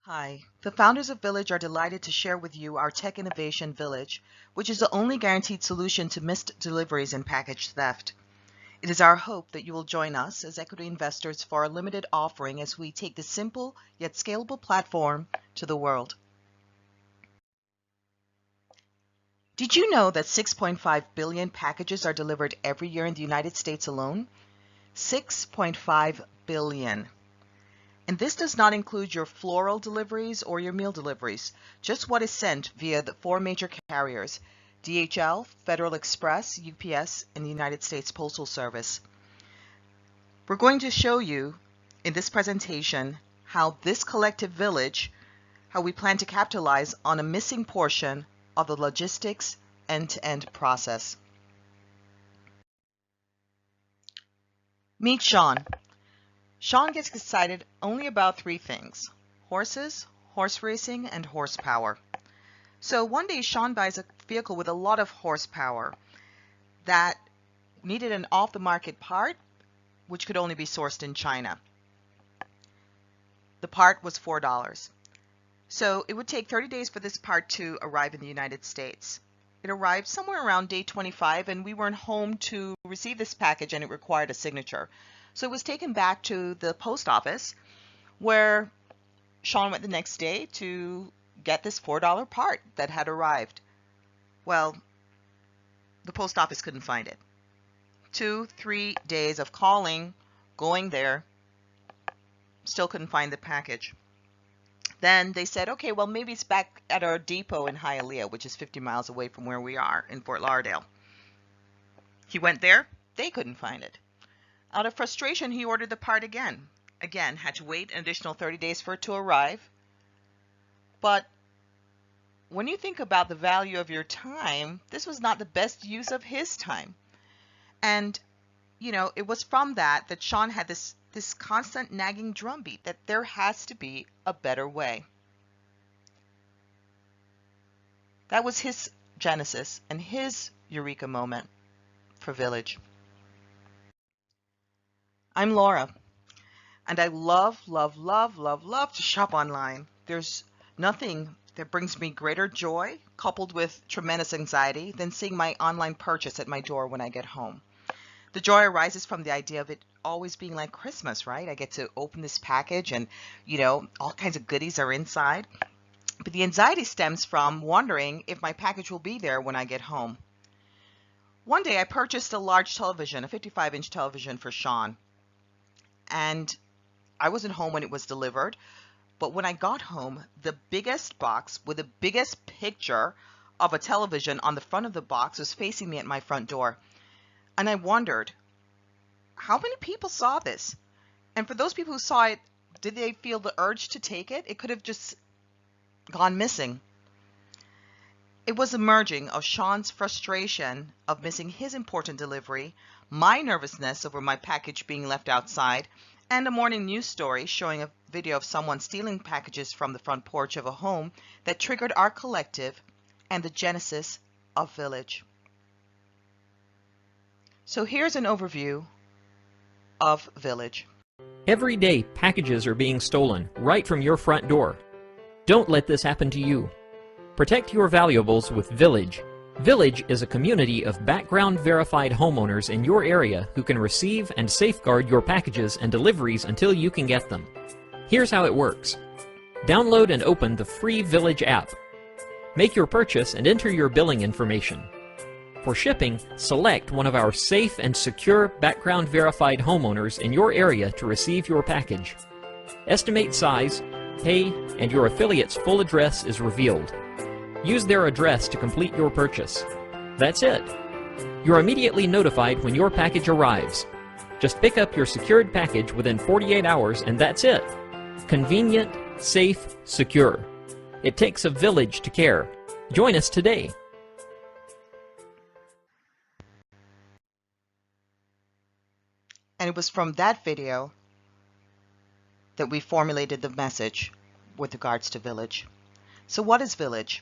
Hi, the founders of Vyllage are delighted to share with you our tech innovation Vyllage, which is the only guaranteed solution to missed deliveries and package theft. It is our hope that you will join us as equity investors for our limited offering as we take this simple yet scalable platform to the world. Did you know that 6.5 billion packages are delivered every year in the United States alone? 6.5 billion. And this does not include your floral deliveries or your meal deliveries, just what is sent via the four major carriers, DHL, Federal Express, UPS, and the United States Postal Service. We're going to show you in this presentation how this collective village, how we plan to capitalize on a missing portion of the logistics end-to-end process. Meet Sean. Sean gets excited only about three things: horses, horse racing, and horsepower. So one day Sean buys a vehicle with a lot of horsepower that needed an off-the-market part, which could only be sourced in China. The part was $4. So it would take 30 days for this part to arrive in the United States. It arrived somewhere around day 25, and we weren't home to receive this package, and it required a signature. So it was taken back to the post office, where Sean went the next day to get this $4 part that had arrived. Well, the post office couldn't find it. 2-3 days of calling, going there, still couldn't find the package. Then they said, okay, well, maybe it's back at our depot in Hialeah, which is 50 miles away from where we are in Fort Lauderdale. He went there, they couldn't find it. Out of frustration, he ordered the part again. Again, had to wait an additional 30 days for it to arrive. But when you think about the value of your time, this was not the best use of his time. And, it was from that Sean had this constant nagging drumbeat that there has to be a better way. That was his genesis and his eureka moment for Vyllage. I'm Laura, and I love to shop online. There's nothing that brings me greater joy, coupled with tremendous anxiety, than seeing my online purchase at my door when I get home. The joy arises from the idea of it always being like Christmas, right? I get to open this package and, all kinds of goodies are inside. But the anxiety stems from wondering if my package will be there when I get home. One day I purchased a large television, a 55-inch television for Sean. And I wasn't home when it was delivered, but when I got home, the biggest box with the biggest picture of a television on the front of the box was facing me at my front door. And I wondered, how many people saw this? And for those people who saw it, did they feel the urge to take it? It could have just gone missing. It was a merging of Sean's frustration of missing his important delivery, my nervousness over my package being left outside, and a morning news story showing a video of someone stealing packages from the front porch of a home that triggered our collective and the genesis of Vyllage. So here's an overview of Vyllage. Every day, packages are being stolen right from your front door. Don't let this happen to you. Protect your valuables with Vyllage. Vyllage is a community of background-verified homeowners in your area who can receive and safeguard your packages and deliveries until you can get them. Here's how it works. Download and open the free Vyllage app. Make your purchase and enter your billing information. For shipping, select one of our safe and secure background-verified homeowners in your area to receive your package. Estimate size, pay, and your affiliate's full address is revealed. Use their address to complete your purchase. That's it. You're immediately notified when your package arrives. Just pick up your secured package within 48 hours and that's it. Convenient, safe, secure. It takes a village to care. Join us today. And it was from that video that we formulated the message with regards to Vyllage. So what is Vyllage?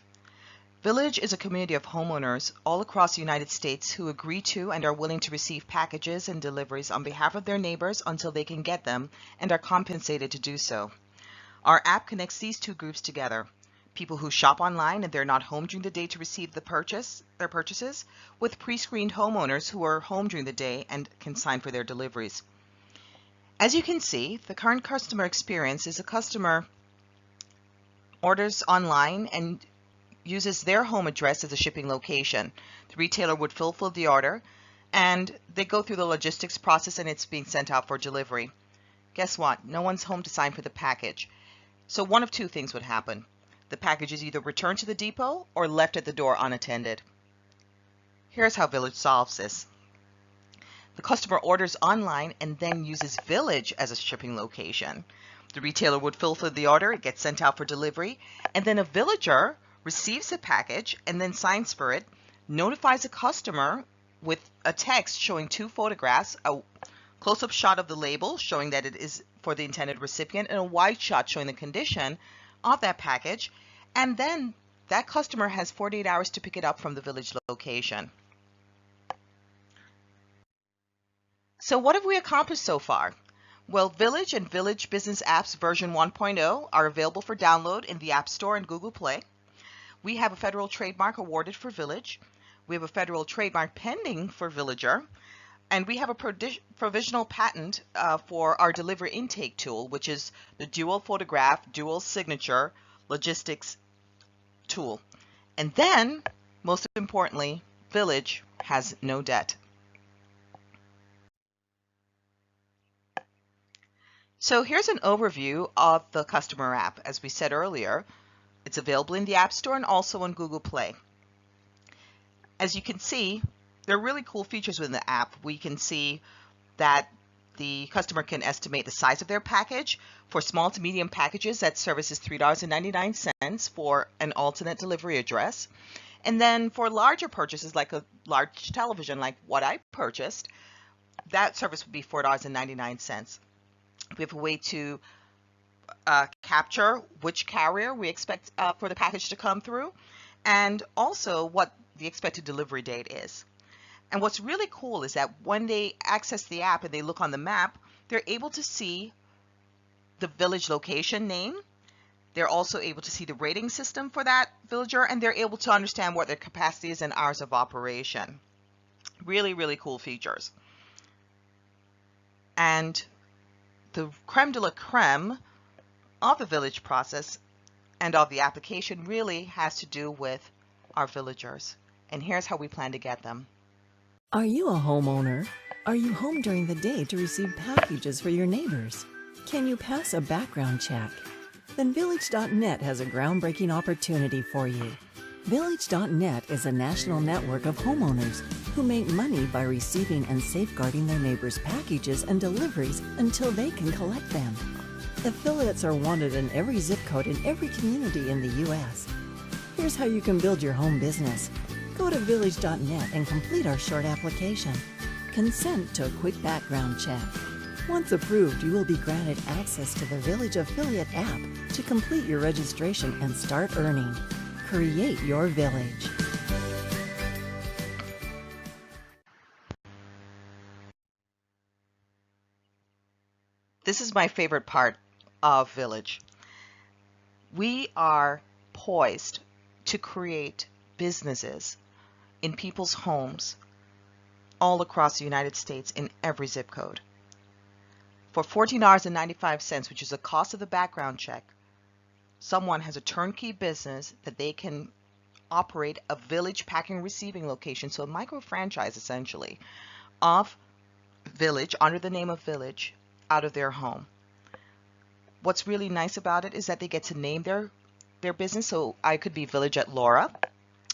Vyllage is a community of homeowners all across the United States who agree to and are willing to receive packages and deliveries on behalf of their neighbors until they can get them and are compensated to do so. Our app connects these two groups together. People who shop online and they're not home during the day to receive their purchases, with pre-screened homeowners who are home during the day and can sign for their deliveries. As you can see, the current customer experience is a customer orders online and uses their home address as a shipping location. The retailer would fulfill the order and they go through the logistics process and it's being sent out for delivery. Guess what? No one's home to sign for the package. So one of two things would happen. The package is either returned to the depot or left at the door unattended. Here's how Vyllage solves this. The customer orders online and then uses Vyllage as a shipping location. The retailer would fulfill the order, it gets sent out for delivery, and then a villager receives the package and then signs for it, notifies the customer with a text showing two photographs, a close-up shot of the label showing that it is for the intended recipient and a wide shot showing the condition of that package, and then that customer has 48 hours to pick it up from the Vyllage location. So what have we accomplished so far? Well, Vyllage and Vyllage Business Apps version 1.0 are available for download in the App Store and Google Play. We have a federal trademark awarded for Vyllage. We have a federal trademark pending for Villager. And we have a provisional patent for our delivery intake tool, which is the dual photograph, dual signature logistics tool. And then, most importantly, Vyllage has no debt. So here's an overview of the customer app. As we said earlier, it's available in the App Store and also on Google Play. As you can see, there are really cool features within the app. We can see that the customer can estimate the size of their package. For small to medium packages, that service is $3.99 for an alternate delivery address. And then for larger purchases, like a large television, like what I purchased, that service would be $4.99. We have a way to capture which carrier we expect for the package to come through, and also what the expected delivery date is. And what's really cool is that when they access the app and they look on the map, they're able to see the Vyllage location name. They're also able to see the rating system for that villager, and they're able to understand what their capacity is and hours of operation. Really, really cool features. And the creme de la creme of the Vyllage process and of the application really has to do with our villagers. And here's how we plan to get them. Are you a homeowner? Are you home during the day to receive packages for your neighbors? Can you pass a background check? Then Vyllage.net has a groundbreaking opportunity for you. Vyllage.net is a national network of homeowners who make money by receiving and safeguarding their neighbors' packages and deliveries until they can collect them. Affiliates are wanted in every zip code in every community in the U.S. Here's how you can build your home business. Go to Vyllage.net and complete our short application. Consent to a quick background check. Once approved, you will be granted access to the Vyllage Affiliate app to complete your registration and start earning. Create your Vyllage. This is my favorite part of Vyllage. We are poised to create businesses in people's homes all across the United States in every zip code. For $14.95, which is the cost of the background check, someone has a turnkey business that they can operate a Vyllage packing receiving location, so a micro franchise essentially, of Vyllage under the name of Vyllage out of their home. What's really nice about it is that they get to name their business, so I could be Vyllage at Laura,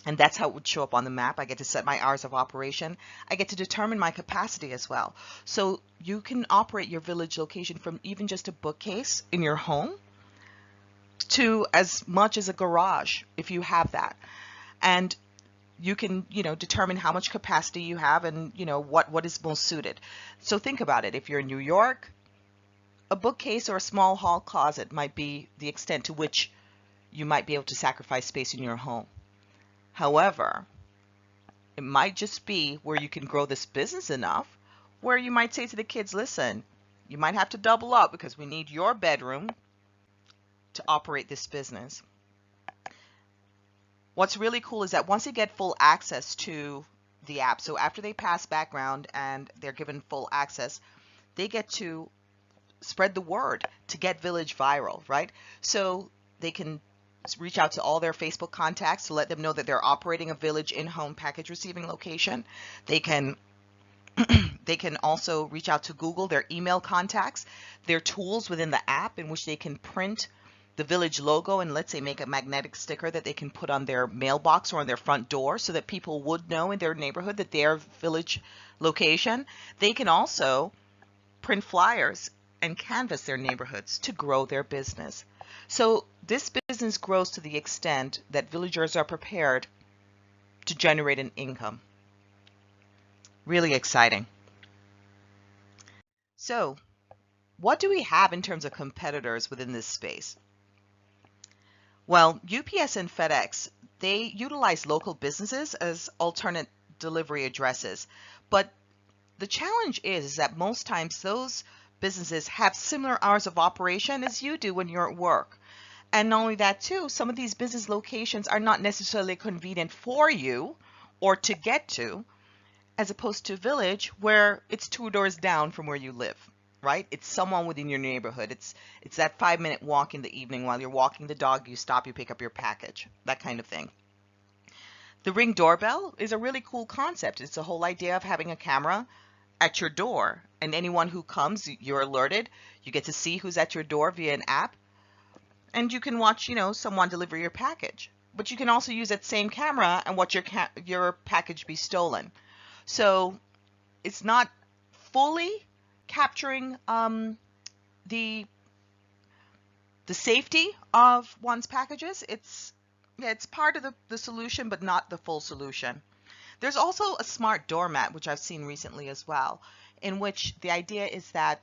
and that's how it would show up on the map. I get to set my hours of operation. I get to determine my capacity as well. So you can operate your Vyllage location from even just a bookcase in your home to as much as a garage if you have that. And you can, determine how much capacity you have and, what is most suited. So think about it. If you're in New York, a bookcase or a small hall closet might be the extent to which you might be able to sacrifice space in your home. However, it might just be where you can grow this business enough where you might say to the kids, listen, you might have to double up because we need your bedroom to operate this business. What's really cool is that once they get full access to the app, so after they pass background and they're given full access, they get to spread the word to get Vyllage viral, right? So they can reach out to all their Facebook contacts to let them know that they're operating a Vyllage in-home package receiving location. They can also reach out to Google, their email contacts, their tools within the app in which they can print the Vyllage logo and let's say make a magnetic sticker that they can put on their mailbox or on their front door so that people would know in their neighborhood that they're Vyllage location. They can also print flyers and canvass their neighborhoods to grow their business. So this business grows to the extent that villagers are prepared to generate an income. Really exciting. So what do we have in terms of competitors within this space? Well, UPS and FedEx, they utilize local businesses as alternate delivery addresses. But the challenge is that most times those businesses have similar hours of operation as you do when you're at work. And not only that too, some of these business locations are not necessarily convenient for you or to get to, as opposed to Vyllage where it's 2 doors down from where you live, right? It's someone within your neighborhood. It's that 5-minute walk in the evening while you're walking the dog, you stop, you pick up your package, that kind of thing. The Ring doorbell is a really cool concept. It's the whole idea of having a camera at your door, and anyone who comes, you're alerted. You get to see who's at your door via an app, and you can watch, someone deliver your package. But you can also use that same camera and watch your package be stolen. So it's not fully capturing the safety of one's packages. It's part of the solution, but not the full solution. There's also a smart doormat, which I've seen recently as well, in which the idea is that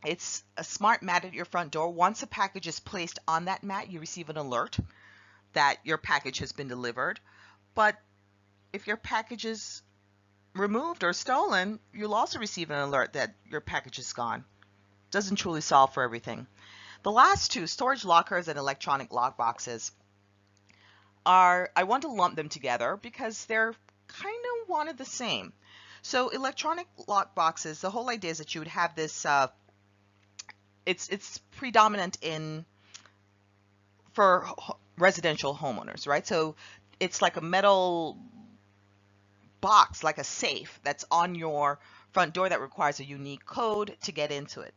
it's a smart mat at your front door. Once a package is placed on that mat, you receive an alert that your package has been delivered. But if your package is removed or stolen, you'll also receive an alert that your package is gone. Doesn't truly solve for everything. The last two, storage lockers and electronic lock boxes, I want to lump them together because they're kind of one and the same. So electronic lock boxes, the whole idea is that you would have this, it's predominant for residential homeowners, right? So it's like a metal box, like a safe that's on your front door that requires a unique code to get into it.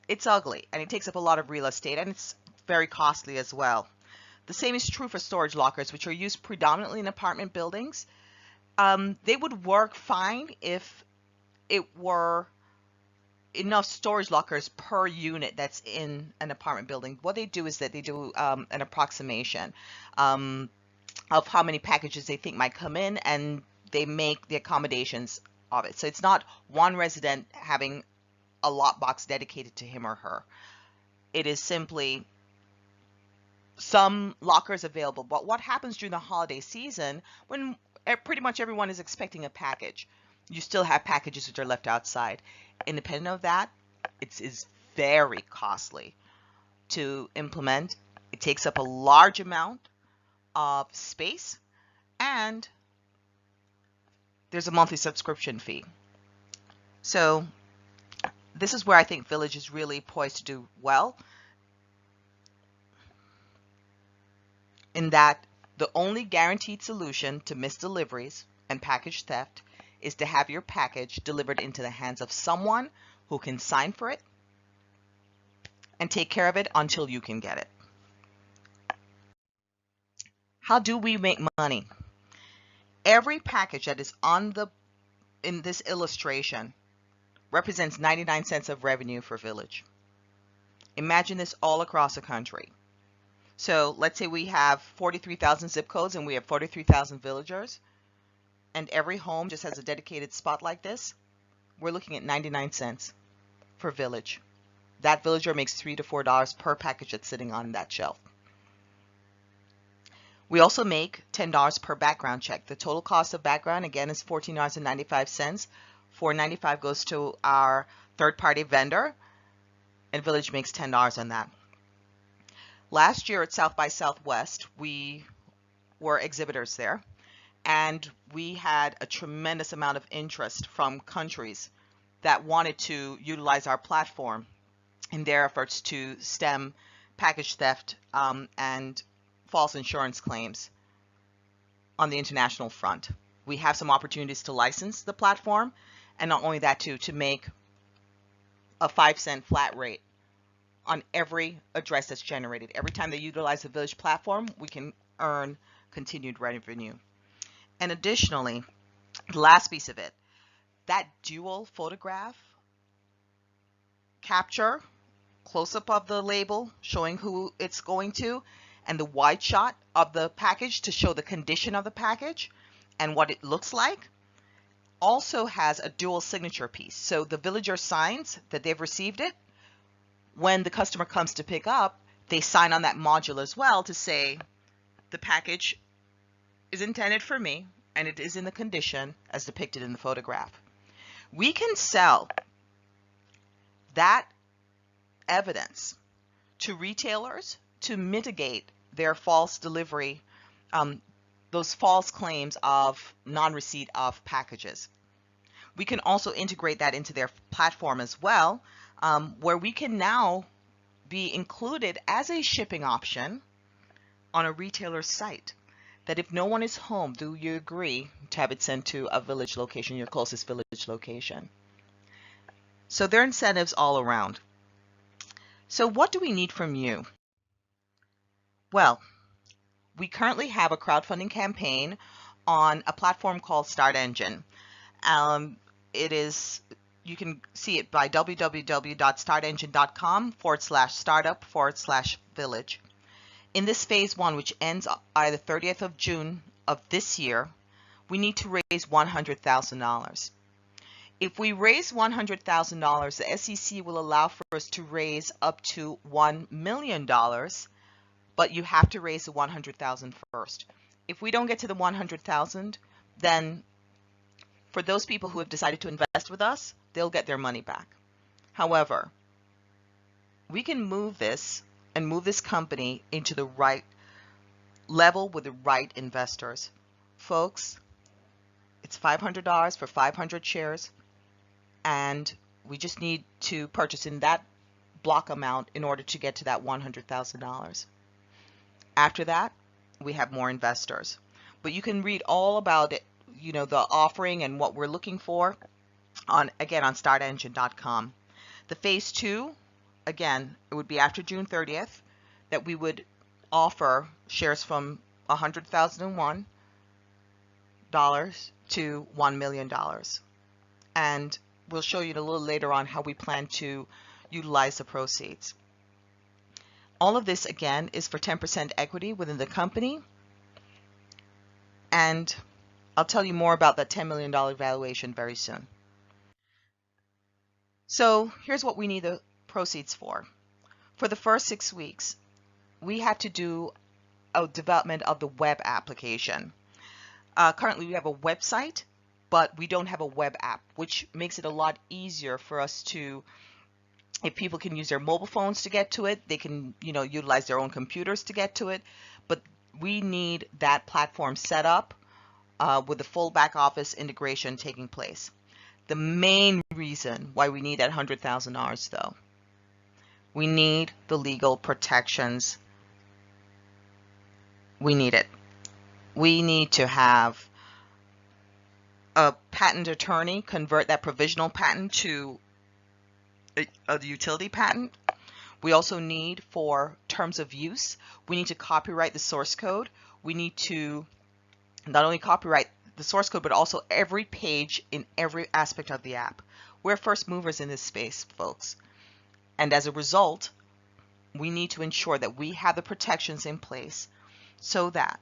It's ugly and it takes up a lot of real estate and it's very costly as well. The same is true for storage lockers, which are used predominantly in apartment buildings. They would work fine if it were enough storage lockers per unit that's in an apartment building. What they do is that they do an approximation of how many packages they think might come in, and they make the accommodations of it. So it's not one resident having a lot box dedicated to him or her. It is simply some lockers available. But what happens during the holiday season when pretty much everyone is expecting a package? You still have packages which are left outside. Independent of that, it is very costly to implement. It takes up a large amount of space, and there's a monthly subscription fee. So this is where I think Vyllage is really poised to do well, in that the only guaranteed solution to missed deliveries and package theft is to have your package delivered into the hands of someone who can sign for it and take care of it until you can get it. How do we make money? Every package that is in this illustration represents 99 cents of revenue for Vyllage. Imagine this all across the country. So let's say we have 43,000 zip codes and we have 43,000 villagers, and every home just has a dedicated spot like this. We're looking at 99 cents for Vyllage. That villager makes $3 to $4 per package that's sitting on that shelf. We also make $10 per background check. The total cost of background, again, is $14.95. $4.95 goes to our third-party vendor, and Vyllage makes $10 on that. Last year at South by Southwest, we were exhibitors there, and we had a tremendous amount of interest from countries that wanted to utilize our platform in their efforts to stem package theft and false insurance claims on the international front. We have some opportunities to license the platform, and not only that too, to make a 5-cent flat rate on every address that's generated. Every time they utilize the Vyllage platform, we can earn continued revenue. And additionally, the last piece of it, that dual photograph capture, close-up of the label showing who it's going to, and the wide shot of the package to show the condition of the package and what it looks like, also has a dual signature piece. So the villager signs that they've received it. When the customer comes to pick up, they sign on that module as well to say the package is intended for me and it is in the condition as depicted in the photograph. We can sell that evidence to retailers to mitigate their false delivery, those false claims of non-receipt of packages. We can also integrate that into their platform as well, where we can now be included as a shipping option on a retailer's site. That if no one is home, do you agree to have it sent to a Vyllage location, your closest Vyllage location? So there are incentives all around. So what do we need from you? Well, we currently have a crowdfunding campaign on a platform called Start Engine. You can see it by www.startengine.com/startup/Vyllage. In this phase 1, which ends by the 30th of June of this year, we need to raise $100,000. If we raise $100,000, the SEC will allow for us to raise up to $1 million, but you have to raise the $100,000 first. If we don't get to the $100,000, then for those people who have decided to invest with us, they'll get their money back. However, we can move this and move this company into the right level with the right investors. Folks, it's $500 for 500 shares, and we just need to purchase in that block amount in order to get to that $100,000. After that, we have more investors. But you can read all about it, the offering and what we're looking for on startengine.com. The phase 2, again, it would be after June 30th that we would offer shares from $100,001 to $1 million. And we'll show you a little later on how we plan to utilize the proceeds. All of this, again, is for 10% equity within the company. And I'll tell you more about that $10 million valuation very soon. So here's what we need the proceeds for. For the first 6 weeks, we had to do a development of the web application. Currently, we have a website, but we don't have a web app, which makes it a lot easier for us to, if people can use their mobile phones to get to it, they can, utilize their own computers to get to it. But we need that platform set up with the full back office integration taking place. The main reason why we need that $100,000, though, we need the legal protections. We need it. We need to have a patent attorney convert that provisional patent to a utility patent. We also need, for terms of use, we need to copyright the source code. We need to not only copyright the source code, but also every page in every aspect of the app. We're first movers in this space, folks. And as a result, we need to ensure that we have the protections in place so that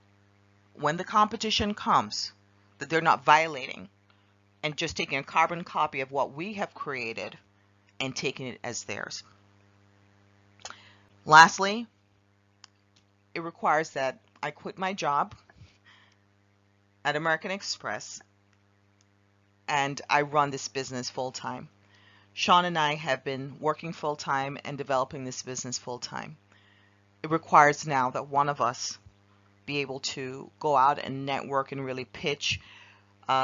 when the competition comes, that they're not violating and just taking a carbon copy of what we have created and taking it as theirs. Lastly, it requires that I quit my job at American Express and I run this business full-time. Sean and I have been working full-time and developing this business full-time. it requires now that one of us be able to go out and network and really pitch,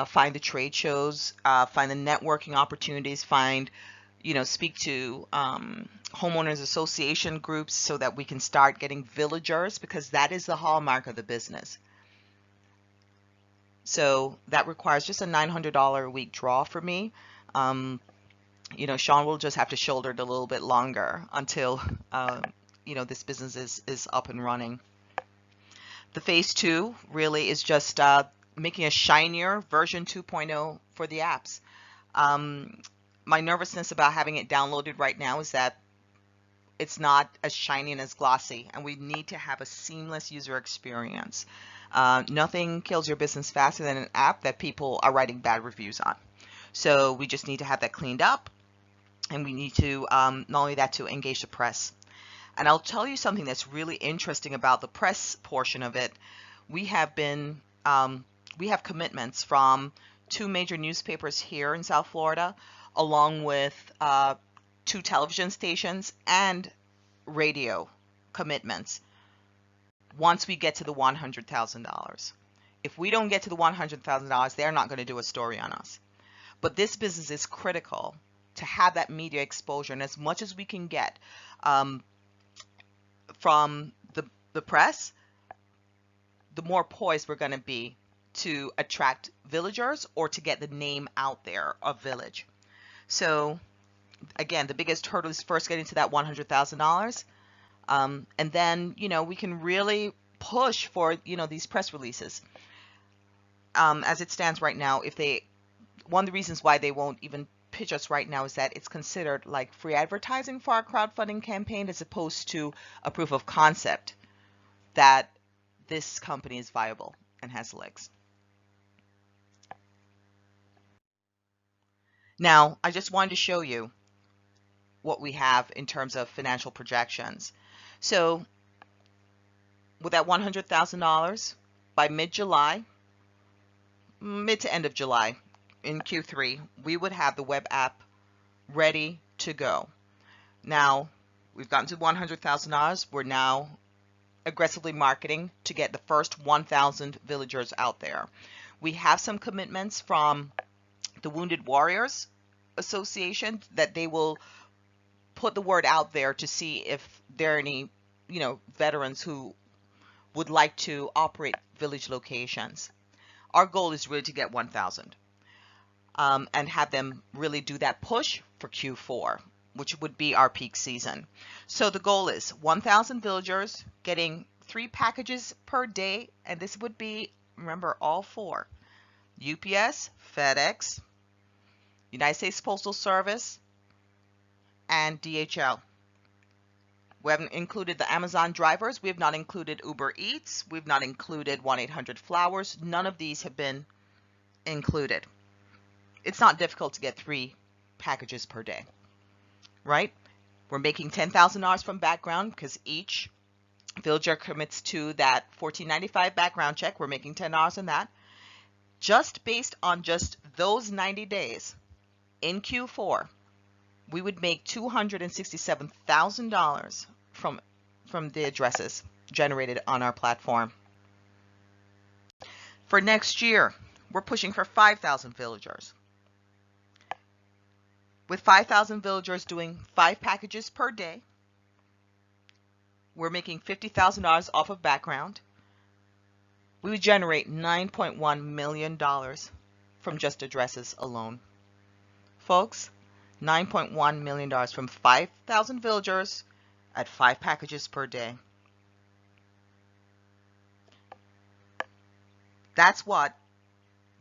find the trade shows, find the networking opportunities, speak to homeowners association groups so that we can start getting villagers, because that is the hallmark of the business. So that requires just a $900 a week draw for me. Sean will just have to shoulder it a little bit longer until, this business is up and running. The phase 2 really is just making a shinier version 2.0 for the apps. My nervousness about having it downloaded right now is that it's not as shiny and as glossy, and we need to have a seamless user experience. Nothing kills your business faster than an app that people are writing bad reviews on. So we just need to have that cleaned up, and we need to, not only that, to engage the press. And I'll tell you something that's really interesting about the press portion of it. We have commitments from 2 major newspapers here in South Florida, along with 2 television stations and radio commitments once we get to the $100,000. If we don't get to the $100,000, they're not going to do a story on us. But this business is critical to have that media exposure, and as much as we can get from the press, the more poised we're going to be to attract villagers or to get the name out there of Vyllage. So again, the biggest hurdle is first getting to that $100,000. And then, we can really push for, these press releases. As it stands right now, one of the reasons why they won't even pitch us right now is that it's considered like free advertising for our crowdfunding campaign, as opposed to a proof of concept that this company is viable and has legs. Now, I just wanted to show you what we have in terms of financial projections. So with that $100,000 by mid-July, mid to end of July, in Q3, we would have the web app ready to go. Now, we've gotten to $100,000. We're now aggressively marketing to get the first 1,000 villagers out there. We have some commitments from the Wounded Warriors Association that they will put the word out there to see if there are any, veterans who would like to operate Vyllage locations. Our goal is really to get 1,000 and have them really do that push for Q4, which would be our peak season. So the goal is 1,000 villagers getting 3 packages per day, and this would be, remember, all 4: UPS, FedEx, United States Postal Service, and DHL. We haven't included the Amazon drivers. We have not included Uber Eats. We've not included 1-800-Flowers. None of these have been included. It's not difficult to get 3 packages per day, right? We're making $10,000 from background because each villager commits to that $14.95 background check. We're making $10 on that. Just based on just those 90 days in Q4, we would make $267,000 from the addresses generated on our platform. For next year, we're pushing for 5,000 villagers. With 5,000 villagers doing 5 packages per day, we're making $50,000 off of background. We would generate $9.1 million from just addresses alone. Folks, $9.1 million from 5,000 villagers at 5 packages per day. That's what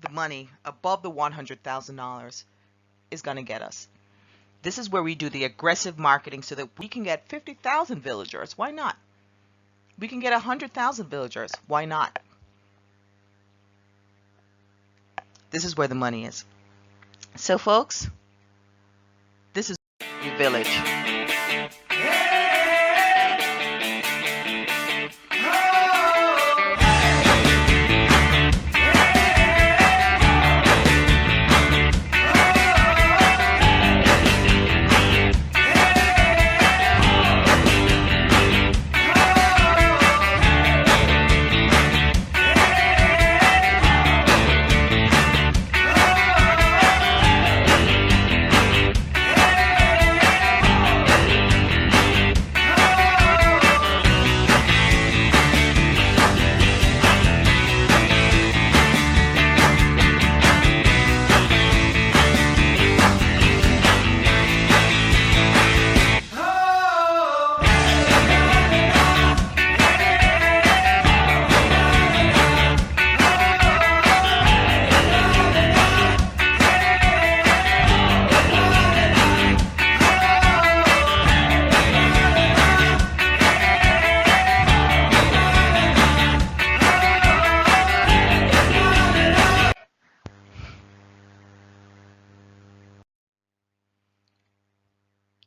the money above the $100,000 is going to get us. This is where we do the aggressive marketing so that we can get 50,000 villagers. Why not? We can get 100,000 villagers. Why not? This is where the money is. So folks, this is Vyllage.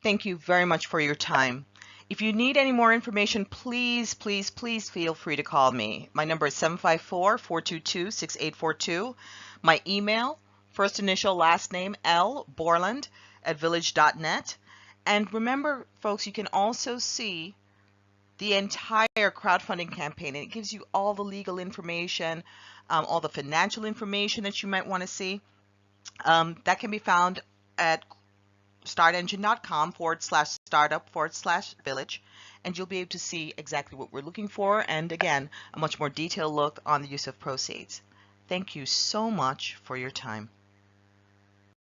thank you very much for your time. If you need any more information, please, please, please feel free to call me. My number is 754-422-6842. My email, first initial, last name, L. Borland @vyllage.net. And remember, folks, you can also see the entire crowdfunding campaign. And it gives you all the legal information, all the financial information that you might want to see. That can be found at startengine.com/startup/Vyllage, and you'll be able to see exactly what we're looking for, and again, a much more detailed look on the use of proceeds. Thank you so much for your time.